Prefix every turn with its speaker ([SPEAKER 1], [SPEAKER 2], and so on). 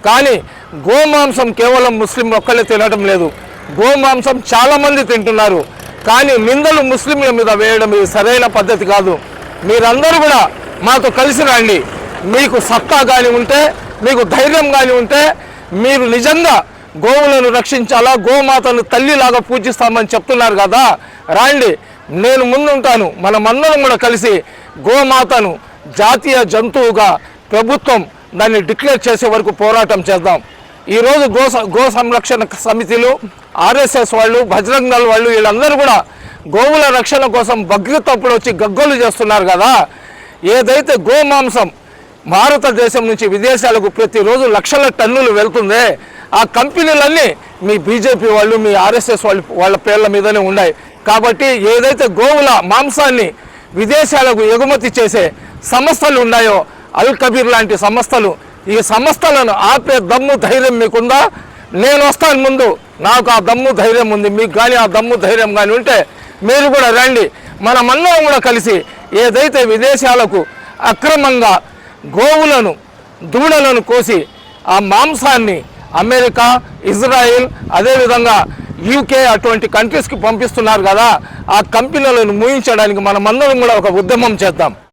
[SPEAKER 1] కానీ గోమాంసం కేవలం ముస్లింలు ఒక్కళ్ళే తినడం లేదు, గోమాంసం చాలామంది తింటున్నారు. కానీ నిందలు ముస్లింల మీద వేయడం ఇది సరైన పద్ధతి కాదు. మీరందరూ కూడా మాతో కలిసి రండి. మీకు సత్తా కానీ ఉంటే, మీకు ధైర్యం కానీ ఉంటే, మీరు నిజంగా గోవులను రక్షించాలా, గోమాతను తల్లిలాగా పూజిస్తామని చెప్తున్నారు కదా, రాండి, నేను ముందుంటాను. మనమందరం కూడా కలిసి గోమాతను జాతీయ జంతువుగా ప్రభుత్వం దాన్ని డిక్లేర్ చేసే వరకు పోరాటం చేద్దాం. ఈరోజు గో సంరక్షణ సమితిలు, ఆర్ఎస్ఎస్ వాళ్ళు, బజరంగ్ దళ్ వాళ్ళు వీళ్ళందరూ కూడా గోవుల రక్షణ కోసం భగ్రతప్పుడు వచ్చి గగ్గోలు చేస్తున్నారు కదా. ఏదైతే గోమాంసం భారతదేశం నుంచి విదేశాలకు ప్రతిరోజు లక్షల టన్నులు వెళ్తుందే, ఆ కంపెనీలన్నీ మీ బీజేపీ వాళ్ళు, మీ ఆర్ఎస్ఎస్ వాళ్ళ పేర్ల మీదనే ఉన్నాయి. కాబట్టి ఏదైతే గోవుల మాంసాన్ని విదేశాలకు ఎగుమతి చేసే సంస్థలు ఉన్నాయో, అల్ కబీర్ లాంటి సంస్థలు, ఈ సంస్థలను ఆపే దమ్ము ధైర్యం మీకుందా? నేను వస్తాను ముందు, నాకు ఆ దమ్ము ధైర్యం ఉంది. మీకు కానీ ఆ దమ్ము ధైర్యం కానీ ఉంటే మీరు కూడా రండి. మనమందరం కూడా కలిసి ఏదైతే విదేశాలకు అక్రమంగా గోవులను, దూడలను కోసి ఆ మాంసాన్ని అమెరికా, ఇజ్రాయిల్, అదేవిధంగా యూకే అటువంటి కంట్రీస్కి పంపిస్తున్నారు కదా, ఆ కంపెనీలను మూయించడానికి మనమందరం కూడా ఒక ఉద్యమం చేద్దాం.